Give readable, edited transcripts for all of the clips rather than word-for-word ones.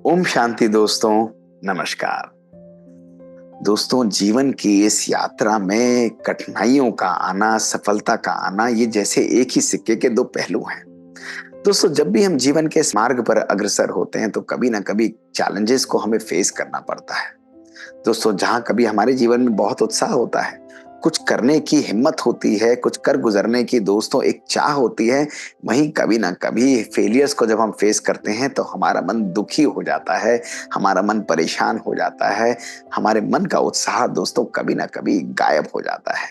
ओम शांति दोस्तों। नमस्कार दोस्तों, जीवन की इस यात्रा में कठिनाइयों का आना, सफलता का आना, ये जैसे एक ही सिक्के के दो पहलू हैं। दोस्तों, जब भी हम जीवन के इस मार्ग पर अग्रसर होते हैं तो कभी ना कभी चैलेंजेस को हमें फेस करना पड़ता है। दोस्तों, जहां कभी हमारे जीवन में बहुत उत्साह होता है, कुछ करने की हिम्मत होती है, कुछ कर गुजरने की दोस्तों एक चाह होती है, वहीं कभी ना कभी फेलियर्स को जब हम फेस करते हैं तो हमारा मन दुखी हो जाता है, हमारा मन परेशान हो जाता है, हमारे मन का उत्साह दोस्तों कभी ना कभी गायब हो जाता है।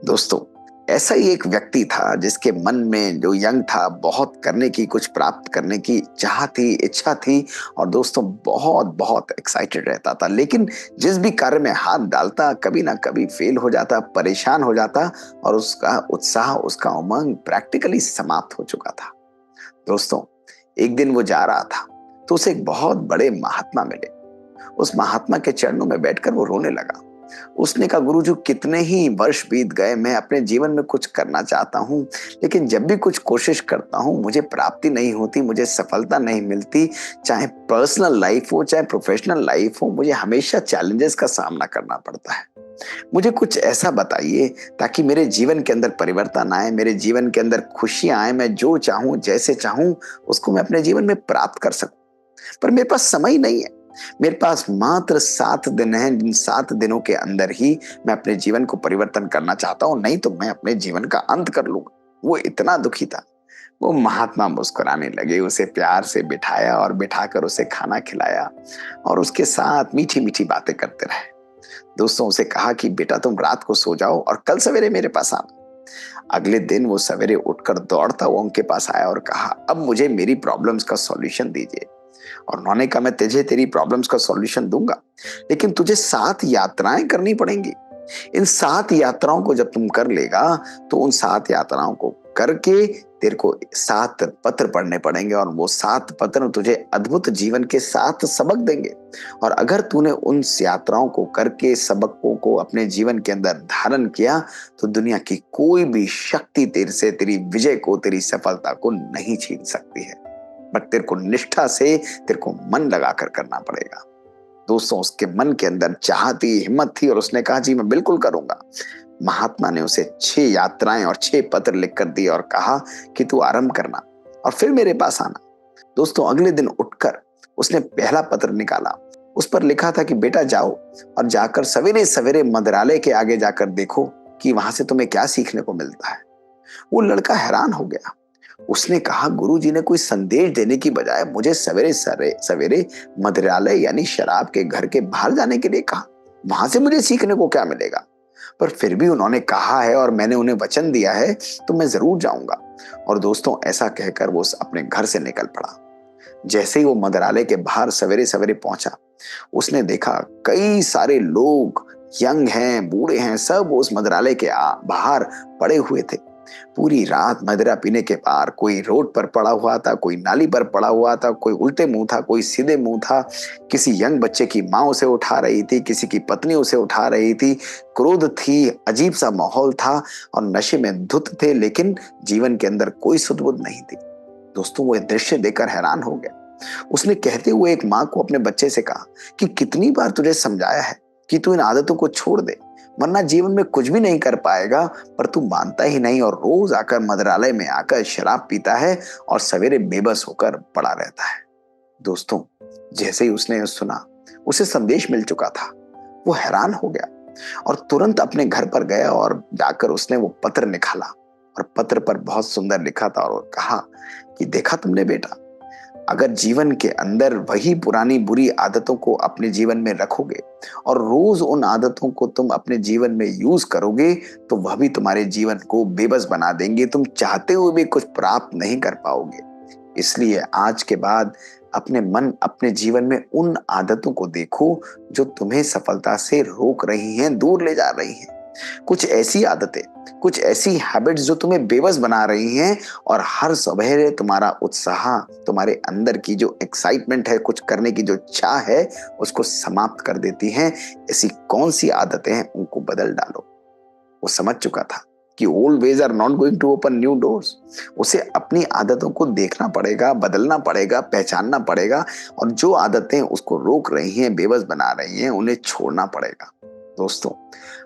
दोस्तों, ऐसा ही एक व्यक्ति था जिसके मन में जो यंग था, बहुत करने की, कुछ प्राप्त करने की चाह थी, इच्छा थी और दोस्तों बहुत बहुत एक्साइटेड रहता था। लेकिन जिस भी कार्य में हाथ डालता कभी ना कभी फेल हो जाता, परेशान हो जाता और उसका उत्साह, उसका उमंग प्रैक्टिकली समाप्त हो चुका था। दोस्तों, एक दिन वो जा रहा था तो उसे एक बहुत बड़े महात्मा मिले। उस महात्मा के चरणों में बैठकर वो रोने लगा। उसने कहा, गुरुजी, कितने ही वर्ष बीत गए, मैं अपने जीवन में कुछ करना चाहता हूँ, लेकिन जब भी कुछ कोशिश करता हूँ मुझे प्राप्ति नहीं होती, मुझे सफलता नहीं मिलती। चाहे पर्सनल लाइफ हो, चाहे प्रोफेशनल लाइफ हो, मुझे हमेशा चैलेंजेस का सामना करना पड़ता है। मुझे कुछ ऐसा बताइए ताकि मेरे जीवन के अंदर परिवर्तन आए, मेरे जीवन के अंदर खुशियां आए, मैं जो चाहूं, जैसे चाहूं, उसको मैं अपने जीवन में प्राप्त कर सकूं। पर मेरे पास समय नहीं है। मेरे पास मात्र 7 दिन हैं, जिन 7 दिनों के अंदर ही मैं अपने जीवन को परिवर्तन करना चाहता हूं, नहीं तो मैं अपने जीवन का अंत कर लूंगा। वो इतना दुखी था। वो महात्मा मुस्कुराने लगे, उसे प्यार से बिठाया और बिठाकर उसे खाना खिलाया और उसके साथ मीठी मीठी बातें करते रहे। दोस्तों, उसे कहा कि बेटा, तुम रात को सो जाओ और कल सवेरे मेरे पास आना। अगले दिन वो सवेरे उठकर दौड़ता हुआ उनके पास आया और कहा, अब मुझे मेरी प्रॉब्लम्स का सॉल्यूशन दीजिए। और उन्होंने कहा, मैं तुझे तेरी प्रॉब्लम्स का सॉल्यूशन दूंगा, लेकिन तुझे 7 यात्राएं करनी पड़ेंगी। इन 7 यात्राओं को जब तुम कर लेगा तो उन 7 यात्राओं को करके तेरे को 7 पत्र पढ़ने पड़ेंगे और वो 7 पत्र तुझे अद्भुत जीवन के 7 सबक देंगे। और अगर तूने उन यात्राओं को करके सबकों को अपने जीवन के अंदर धारण किया तो दुनिया की कोई भी शक्ति तेरे से तेरी विजय को, तेरी सफलता को नहीं छीन सकती है। बट तेरे को निष्ठा से, तेरे को मन लगाकर करना पड़ेगा। दोस्तों, उसके मन के अंदर चाह थी, हिम्मत थी और उसने कहा, जी मैं बिल्कुल करूंगा। महात्मा ने उसे 6 यात्राएं और 6 पत्र लिखकर दिए और कहा कि तू आरंभ करना और फिर मेरे पास आना। दोस्तों, अगले दिन उठकर उसने पहला पत्र निकाला। उस पर लिखा था कि बेटा जाओ और जाकर सवेरे सवेरे मंदिरालय के आगे जाकर देखो कि वहां से तुम्हें क्या सीखने को मिलता है। वो लड़का हैरान हो गया। उसने कहा, गुरुजी ने कोई संदेश देने की बजाय मुझे सवेरे सवेरे मंदिरालय यानी शराब के घर के बाहर जाने के लिए कहा। वहां से मुझे सीखने को क्या मिलेगा? पर फिर भी उन्होंने कहा है और मैंने उन्हें वचन दिया है तो मैं जरूर जाऊंगा। और दोस्तों, ऐसा कहकर वो अपने घर से निकल पड़ा। जैसे ही वो मंदिरालय के बाहर सवेरे सवेरे पहुंचा, उसने देखा कई सारे लोग, यंग हैं, बूढ़े हैं, सब उस मंदिरालय के बाहर पड़े हुए थे। पूरी रात मदिरा पीने के बाद कोई रोड पर पड़ा हुआ था, कोई नाली पर पड़ा हुआ था, कोई उल्टे मुंह था, कोई सीधे मुंह था। किसी यंग बच्चे की माँ उसे उठा रही थी, किसी की पत्नी उसे उठा रही थी। क्रोध थी, अजीब सा माहौल था और नशे में धुत थे, लेकिन जीवन के अंदर कोई सुध-बुध नहीं थी। दोस्तों, वो दृश्य देखकर हैरान हो गया। उसने कहते हुए एक माँ को अपने बच्चे से कहा कि कितनी बार तुझे समझाया है कि तू इन आदतों को छोड़ दे, वरना जीवन में कुछ भी नहीं कर पाएगा। पर तू मानता ही नहीं और रोज आकर मंदिरालय में आकर शराब पीता है और सवेरे बेबस होकर पड़ा रहता है। दोस्तों, जैसे ही उसने सुना, उसे संदेश मिल चुका था। वो हैरान हो गया और तुरंत अपने घर पर गया और जाकर उसने वो पत्र निकाला और पत्र पर बहुत सुंदर लिखा था और कहा कि देखा तुमने बेटा, अगर जीवन के अंदर वही पुरानी बुरी आदतों को अपने जीवन में रखोगे और रोज उन आदतों को तुम अपने जीवन में यूज करोगे तो वह भी तुम्हारे जीवन को बेबस बना देंगे। तुम चाहते हुए भी कुछ प्राप्त नहीं कर पाओगे। इसलिए आज के बाद अपने जीवन में उन आदतों को देखो जो तुम्हें सफलता से रोक रही हैं, दूर ले जा रही हैं। कुछ ऐसी आदतें, कुछ ऐसी हैबिट्स जो तुम्हें बेबस बना रही हैं और हर सवेरे तुम्हारा उत्साह, तुम्हारे अंदर की जो एक्साइटमेंट है, कुछ करने की जो चाह है, उसको समाप्त कर देती हैं। ऐसी कौन सी आदतें हैं, उनको बदल डालो। वो समझ चुका था कि old ways are not going to open new doors. उसे अपनी आदतों को देखना पड़ेगा, बदलना पड़ेगा, पहचानना पड़ेगा, और जो आदतें उसको रोक रही हैं, बेबस बना रही हैं, उन्हें छोड़ना पड़ेगा। दोस्तों,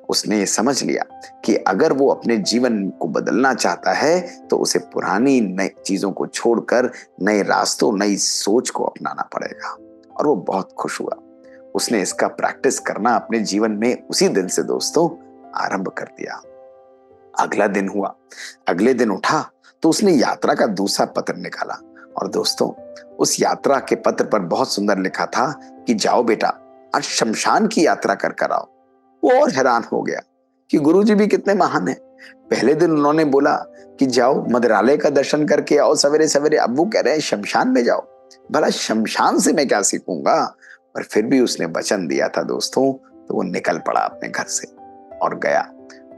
उसने ये समझ लिया कि अगर वो अपने जीवन को बदलना चाहता है तो उसे पुरानी नई चीजों को छोड़कर नए रास्तों, नई सोच को अपनाना पड़ेगा। और वो बहुत खुश हुआ। उसने इसका प्रैक्टिस करना अपने जीवन में उसी दिन से दोस्तों आरंभ कर दिया। अगला दिन हुआ, अगले दिन उठा तो उसने यात्रा का दूसरा पत्र निकाला, और दोस्तों उस यात्रा के पत्र पर बहुत सुंदर लिखा था कि जाओ बेटा, आज शमशान की यात्रा कर कर आओ। वो और हैरान हो गया कि गुरुजी भी कितने महान हैं। पहले दिन उन्होंने बोला कि जाओ मंदिरालय का दर्शन करके आओ सवेरे सवेरे, अब वो कह रहे हैं शमशान में जाओ। भला शमशान से मैं क्या सीखूंगा। पर फिर भी उसने वचन दिया था दोस्तों, तो वो निकल पड़ा अपने घर से और गया।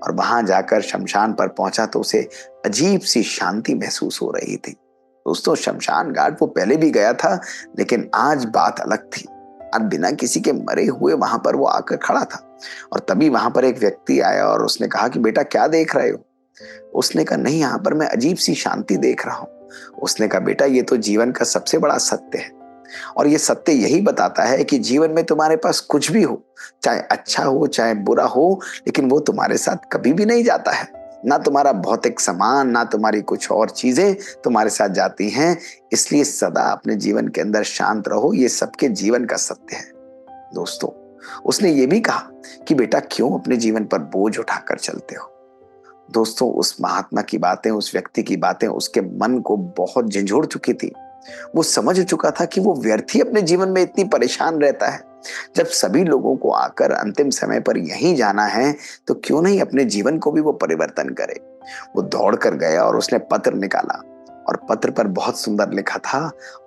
और वहां जाकर शमशान पर पहुंचा तो उसे अजीब सी शांति महसूस हो रही थी। दोस्तों, शमशान घाट वो पहले भी गया था, लेकिन आज बात अलग थी। आज बिना किसी के मरे हुए वहां पर वो आकर खड़ा था। और तभी वहां पर एक व्यक्ति आया और उसने कहा कि बेटा क्या देख रहे हो। उसने कहा नहीं, यहाँ पर मैं अजीब सी शांति देख रहा हूँ। उसने कहा बेटा, ये तो जीवन का सबसे बड़ा सत्य है, और ये सत्य यही बताता है कि जीवन में तुम्हारे पास कुछ भी हो, चाहे अच्छा हो चाहे बुरा हो, लेकिन वो तुम्हारे साथ कभी भी नहीं जाता है। ना तुम्हारा भौतिक सामान, ना तुम्हारी कुछ और चीजें तुम्हारे साथ जाती हैं। इसलिए सदा अपने जीवन के अंदर शांत रहो, ये सबके जीवन का सत्य है। दोस्तों, उसने ये भी कहा कि बेटा क्यों अपने जीवन पर बोझ उठाकर चलते हो। दोस्तों, उस महात्मा की बातें, उस व्यक्ति की बातें उसके मन को बहुत झंझोड़ चुकी थी। वो समझ चुका था कि वो व्यर्थ ही अपने जीवन में इतनी परेशान रहता है। जब सभी लोगों को आकर अंतिम समय पर यहीं जाना है, तो क्यों नहीं अपने जीवन को भी वो परिवर्तन करे। वो दौड़ कर गया और उसने पत्र निकाला, और पत्र पर बहुत सुंदर लिखा था।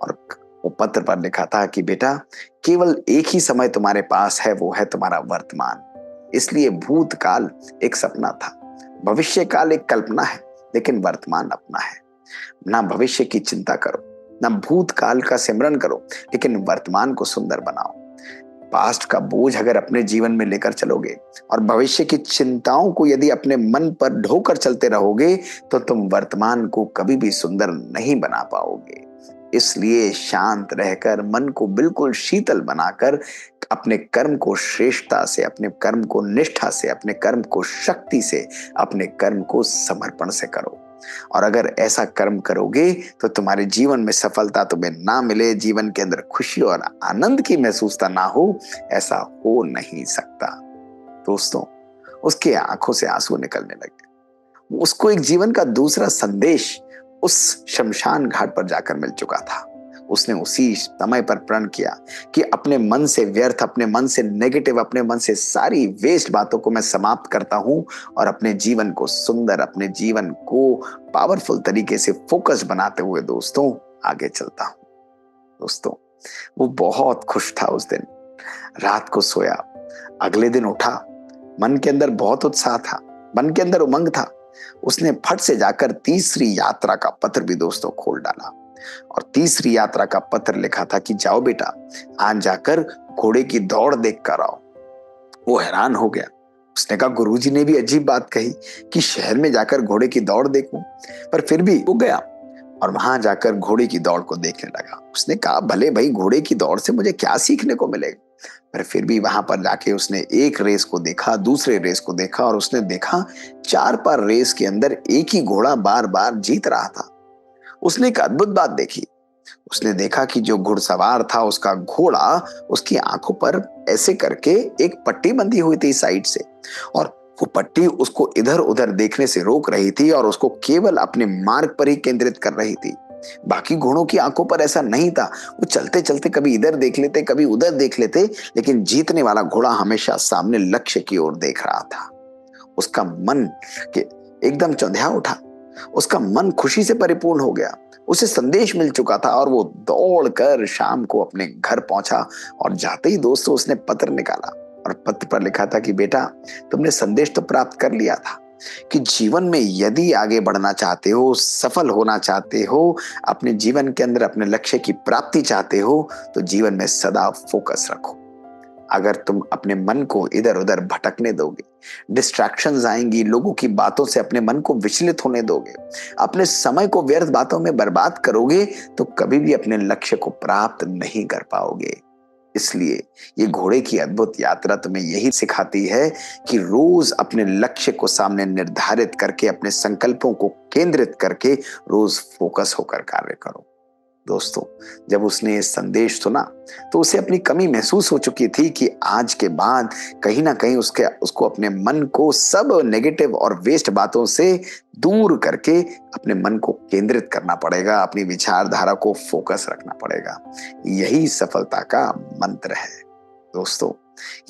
और वो पत्र पर लिखा था कि बेटा, केवल एक ही समय तुम्हारे पास है, वो है तुम्हारा वर्तमान। इसलिए भूतकाल एक सपना था, भविष्य काल एक कल्पना है, लेकिन वर्तमान अपना है। ना भविष्य की चिंता करो, ना भूतकाल का सिमरन करो, लेकिन वर्तमान को सुंदर बनाओ। पास्ट का बोझ अगर अपने जीवन में लेकर चलोगे और भविष्य की चिंताओं को यदि अपने मन पर ढोकर चलते रहोगे, तो तुम वर्तमान को कभी भी सुंदर नहीं बना पाओगे। इसलिए शांत रहकर, मन को बिल्कुल शीतल बनाकर, अपने कर्म को श्रेष्ठता से, अपने कर्म को निष्ठा से, अपने कर्म को शक्ति से, अपने कर्म को समर्पण से करो। और अगर ऐसा कर्म करोगे तो तुम्हारे जीवन में सफलता तुम्हें ना मिले, जीवन के अंदर खुशी और आनंद की महसूसता ना हो, ऐसा हो नहीं सकता। दोस्तों, उसके आंखों से आंसू निकलने लगे। उसको एक जीवन का दूसरा संदेश उस शमशान घाट पर जाकर मिल चुका था। उसने उसी समय पर प्रण किया कि अपने मन से व्यर्थ, अपने मन से नेगेटिव, अपने मन से सारी वेस्ट बातों को मैं समाप्त करता हूं और अपने जीवन को सुंदर, अपने जीवन को पावरफुल तरीके से फोकस बनाते हुए दोस्तों आगे चलता हूं। दोस्तों, वो बहुत खुश था उस दिन। रात को सोया, अगले दिन उठा, मन के अंदर बहुत उत्साह था, मन के अंदर उमंग था। उसने फट से जाकर तीसरी यात्रा का पत्र भी दोस्तों खोल डाला, और तीसरी यात्रा का पत्र लिखा था कि जाओ बेटा, आज जाकर घोड़े की दौड़ देख कर आओ। वो हैरान हो गया। उसने कहा गुरुजी ने भी अजीब बात कही कि शहर में जाकर घोड़े की दौड़ देखूं। पर फिर भी वो गया और वहां जाकर घोड़े की दौड़ को देखने लगा। उसने कहा भले भाई, घोड़े की दौड़ से मुझे क्या सीखने को मिलेगा। पर फिर भी वहां पर जाके उसने एक रेस को देखा, दूसरे रेस को देखा, और उसने देखा 4 बार रेस के अंदर एक ही घोड़ा बार बार जीत रहा था। उसने एक अद्भुत बात देखी। उसने देखा कि जो घुड़सवार था, उसका घोड़ा उसकी आंखों पर ऐसे करके एक पट्टी बंधी हुई थी साइड से, और वो पट्टी उसको इधर उधर देखने से रोक रही थी और उसको केवल अपने मार्ग पर ही केंद्रित कर रही थी। बाकी घोड़ों की आंखों पर ऐसा नहीं था। वो चलते चलते कभी इधर देख लेते, कभी उधर देख लेते, लेकिन जीतने वाला घोड़ा हमेशा सामने लक्ष्य की ओर देख रहा था। उसका मन के एकदम चौंधिया उठा। उसका मन खुशी से परिपूर्ण हो गया। उसे संदेश मिल चुका था और वो दौड़कर शाम को अपने घर पहुंचा, और जाते ही दोस्तों उसने पत्र निकाला, और पत्र पर लिखा था कि बेटा, तुमने संदेश तो प्राप्त कर लिया था कि जीवन में यदि आगे बढ़ना चाहते हो, सफल होना चाहते हो, अपने जीवन के अंदर अपने लक्ष्य की प्राप्ति चाहते हो, तो जीवन में सदा फोकस रखो। अगर तुम अपने मन को इधर उधर भटकने दोगे, डिस्ट्रैक्शंस आएंगी, लोगों की बातों से अपने मन को विचलित होने दोगे, अपने समय को व्यर्थ बातों में बर्बाद करोगे, तो कभी भी अपने लक्ष्य को प्राप्त नहीं कर पाओगे। इसलिए ये घोड़े की अद्भुत यात्रा तुम्हें यही सिखाती है कि रोज अपने लक्ष्य को सामने निर्धारित करके, अपने संकल्पों को केंद्रित करके रोज फोकस होकर कार्य करो। दोस्तों, जब उसने ये संदेश सुना तो उसे अपनी कमी महसूस हो चुकी थी कि आज के बाद कहीं ना कहीं उसको अपने मन को सब नेगेटिव और वेस्ट बातों से दूर करके अपने मन को केंद्रित करना पड़ेगा, अपनी विचारधारा को फोकस रखना पड़ेगा। यही सफलता का मंत्र है। दोस्तों,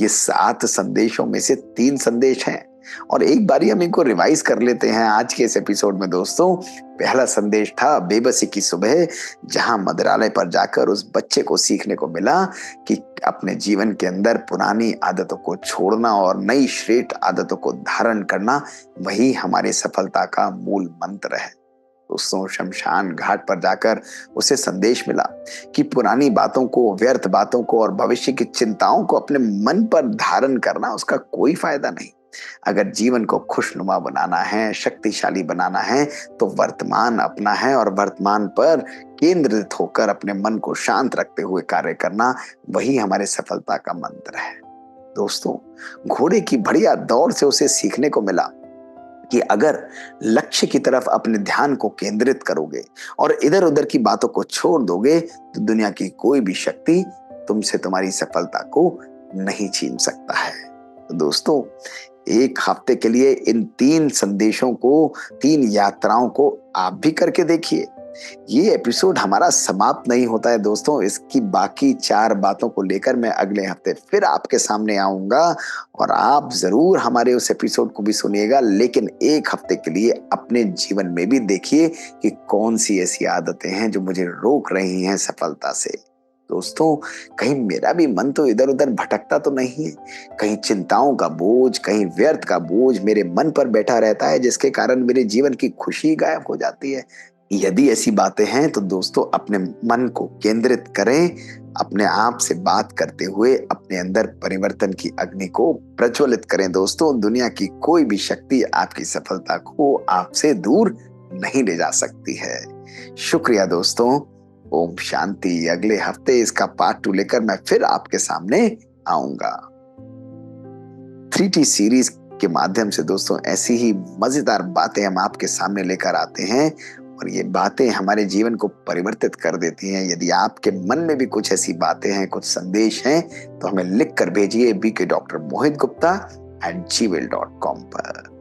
ये 7 संदेशों में से 3 संदेश हैं और एक बारी हम इनको रिवाइज कर लेते हैं आज के इस एपिसोड में। दोस्तों, पहला संदेश था बेबसी की सुबह, जहां मंदिरालय पर जाकर उस बच्चे को सीखने को मिला कि अपने जीवन के अंदर पुरानी आदतों को छोड़ना और नई श्रेष्ठ आदतों को धारण करना, वही हमारी सफलता का मूल मंत्र है। दोस्तों, शमशान घाट पर जाकर उसे संदेश मिला कि पुरानी बातों को, व्यर्थ बातों को और भविष्य की चिंताओं को अपने मन पर धारण करना, उसका कोई फायदा नहीं। अगर जीवन को खुशनुमा बनाना है, शक्तिशाली बनाना है, तो वर्तमान अपना है और वर्तमान पर केंद्रित होकर अपने मन को शांत रखते हुए कार्य करना, वही हमारे सफलता का मंत्र है। दोस्तों, घोड़े की बढ़िया दौड़ से उसे सीखने को मिला कि अगर लक्ष्य की तरफ अपने ध्यान को केंद्रित करोगे और इधर उधर की बातों को छोड़ दोगे, तो दुनिया की कोई भी शक्ति तुमसे तुम्हारी सफलता को नहीं छीन सकता है। तो दोस्तों, एक हफ्ते के लिए इन 3 संदेशों को, 3 यात्राओं को आप भी करके देखिए। ये एपिसोड हमारा समाप्त नहीं होता है दोस्तों, इसकी बाकी 4 बातों को लेकर मैं अगले हफ्ते फिर आपके सामने आऊंगा और आप जरूर हमारे उस एपिसोड को भी सुनिएगा। लेकिन एक हफ्ते के लिए अपने जीवन में भी देखिए कि कौन सी ऐसी आदतें हैं जो मुझे रोक रही हैं सफलता से। दोस्तों, कहीं मेरा भी मन तो इधर उधर भटकता तो नहीं है, कहीं चिंताओं का बोझ, कहीं व्यर्थ का बोझ मेरे मन पर बैठा रहता है, जिसके कारण मेरे जीवन की खुशी गायब हो जाती है। यदि ऐसी बातें हैं तो दोस्तों, अपने मन को केंद्रित करें, अपने आप से बात करते हुए अपने अंदर परिवर्तन की अग्नि को प्रज्वलित करें। दोस्तों, दुनिया की कोई भी शक्ति आपकी सफलता को आपसे दूर नहीं ले जा सकती है। शुक्रिया दोस्तों। ओम शांति। अगले हफ्ते इसका पार्ट 2 लेकर मैं फिर आपके सामने आऊंगा। 3T सीरीज के माध्यम से दोस्तों ऐसी ही मजेदार बातें हम आपके सामने लेकर आते हैं और ये बातें हमारे जीवन को परिवर्तित कर देती हैं। यदि आपके मन में भी कुछ ऐसी बातें हैं, कुछ संदेश हैं, तो हमें लिख कर भेजिए bkdrmohitgupta@gmail.com पर।